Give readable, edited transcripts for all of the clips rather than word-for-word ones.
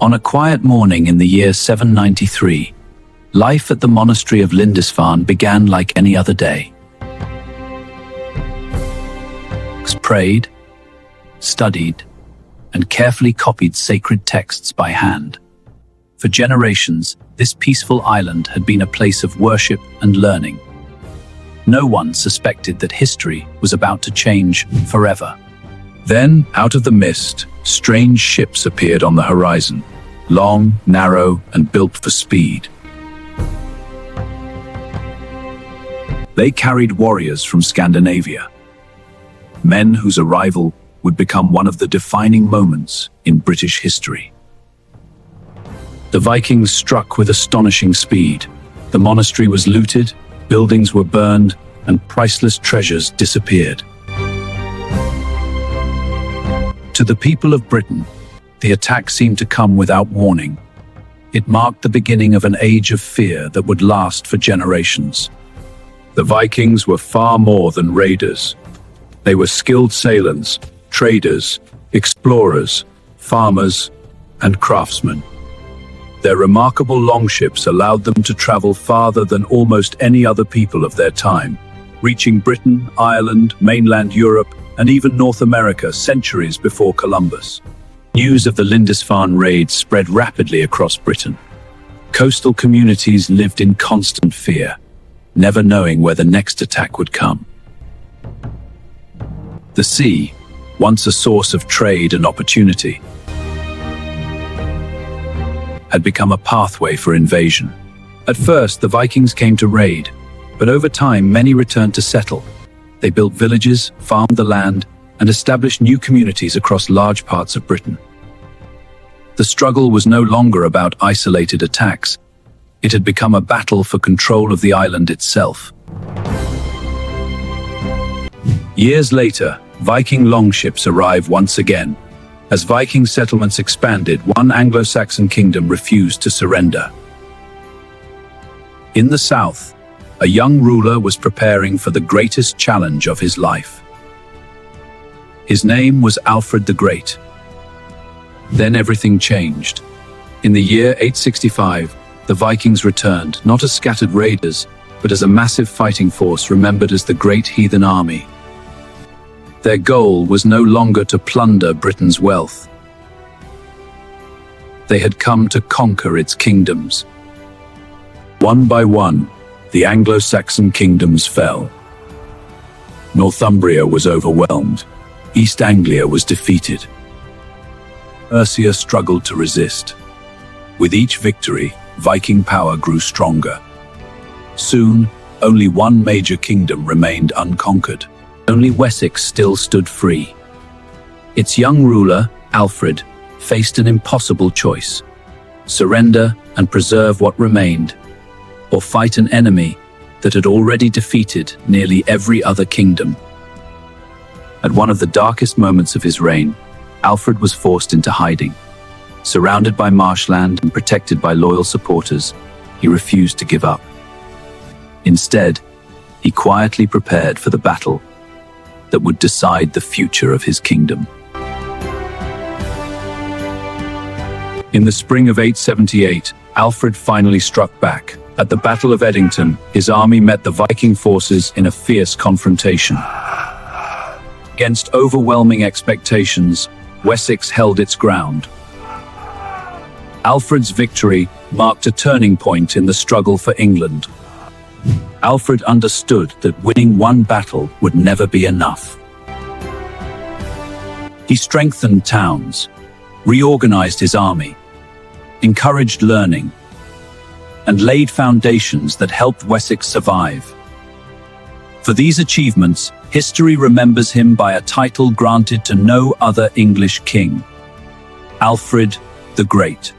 On a quiet morning in the year 793, life at the monastery of Lindisfarne began like any other day. Prayed, studied, and carefully copied sacred texts by hand. For generations, this peaceful island had been a place of worship and learning. No one suspected that history was about to change forever. Then, out of the mist, strange ships appeared on the horizon, long, narrow, and built for speed. They carried warriors from Scandinavia, men whose arrival would become one of the defining moments in British history. The Vikings struck with astonishing speed. The monastery was looted, buildings were burned, and priceless treasures disappeared. To the people of Britain, the attack seemed to come without warning. It marked the beginning of an age of fear that would last for generations. The Vikings were far more than raiders. They were skilled sailors, traders, explorers, farmers, and craftsmen. Their remarkable longships allowed them to travel farther than almost any other people of their time, reaching Britain, Ireland, mainland Europe, and even North America centuries before Columbus. News of the Lindisfarne raid spread rapidly across Britain. Coastal communities lived in constant fear, never knowing where the next attack would come. The sea, once a source of trade and opportunity, had become a pathway for invasion. At first, the Vikings came to raid, but over time many returned to settle. They built villages, farmed the land, and established new communities across large parts of Britain. The struggle was no longer about isolated attacks. It had become a battle for control of the island itself. Years later, Viking longships arrived once again. As Viking settlements expanded, one Anglo-Saxon kingdom refused to surrender. In the south, a young ruler was preparing for the greatest challenge of his life. His name was Alfred the Great. Then everything changed. In the year 865, the Vikings returned, not as scattered raiders, but as a massive fighting force remembered as the Great Heathen Army. Their goal was no longer to plunder Britain's wealth. They had come to conquer its kingdoms. One by one, the Anglo-Saxon kingdoms fell. Northumbria was overwhelmed. East Anglia was defeated. Mercia struggled to resist. With each victory, Viking power grew stronger. Soon, only one major kingdom remained unconquered. Only Wessex still stood free. Its young ruler, Alfred, faced an impossible choice: surrender and preserve what remained, or fight an enemy that had already defeated nearly every other kingdom. At one of the darkest moments of his reign, Alfred was forced into hiding. Surrounded by marshland and protected by loyal supporters, he refused to give up. Instead, he quietly prepared for the battle that would decide the future of his kingdom. In the spring of 878, Alfred finally struck back. At the Battle of Edington, his army met the Viking forces in a fierce confrontation. Against overwhelming expectations, Wessex held its ground. Alfred's victory marked a turning point in the struggle for England. Alfred understood that winning one battle would never be enough. He strengthened towns, reorganized his army, encouraged learning, and laid foundations that helped Wessex survive. For these achievements, history remembers him by a title granted to no other English king: Alfred the Great.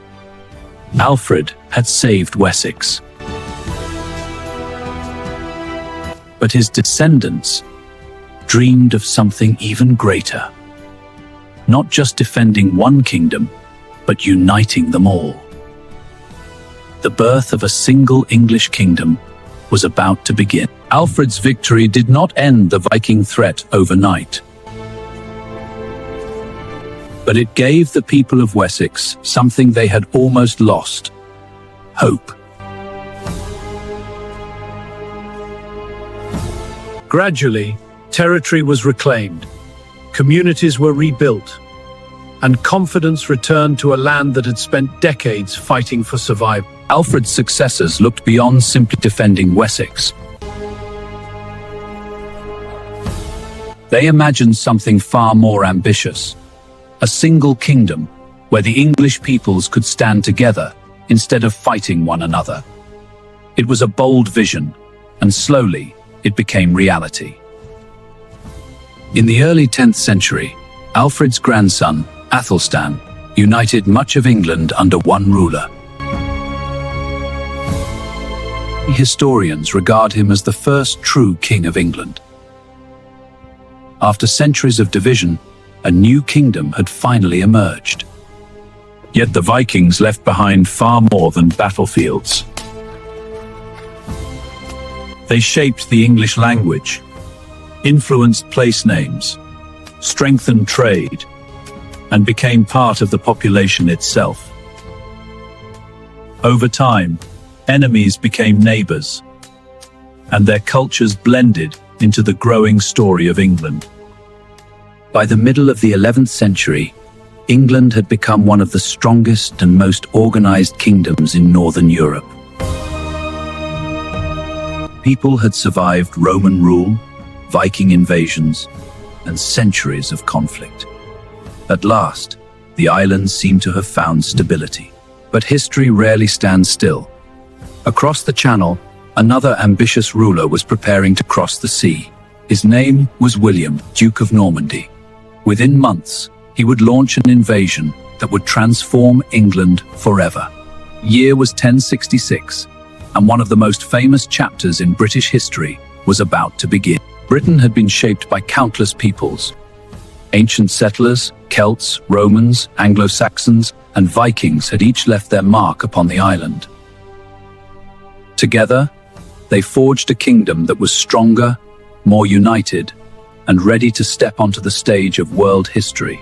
Alfred had saved Wessex. But his descendants dreamed of something even greater. Not just defending one kingdom, but uniting them all. The birth of a single English kingdom was about to begin. Alfred's victory did not end the Viking threat overnight. but it gave the people of Wessex something they had almost lost: hope. Gradually, territory was reclaimed, communities were rebuilt, and confidence returned to a land that had spent decades fighting for survival. Alfred's successors looked beyond simply defending Wessex. They imagined something far more ambitious: a single kingdom where the English peoples could stand together instead of fighting one another. It was a bold vision, and slowly it became reality. In the early 10th century, Alfred's grandson, Athelstan, united much of England under one ruler. Historians regard him as the first true king of England. After centuries of division, a new kingdom had finally emerged. Yet the Vikings left behind far more than battlefields. They shaped the English language, influenced place names, strengthened trade, and became part of the population itself. Over time, enemies became neighbors, and their cultures blended into the growing story of England. By the middle of the 11th century, England had become one of the strongest and most organized kingdoms in Northern Europe. People had survived Roman rule, Viking invasions, and centuries of conflict. At last, the islands seemed to have found stability. But history rarely stands still. Across the Channel, another ambitious ruler was preparing to cross the sea. His name was William, Duke of Normandy. Within months, he would launch an invasion that would transform England forever. Year was 1066, and one of the most famous chapters in British history was about to begin. Britain had been shaped by countless peoples. Ancient settlers, Celts, Romans, Anglo-Saxons, and Vikings had each left their mark upon the island. Together, they forged a kingdom that was stronger, more united, and ready to step onto the stage of world history.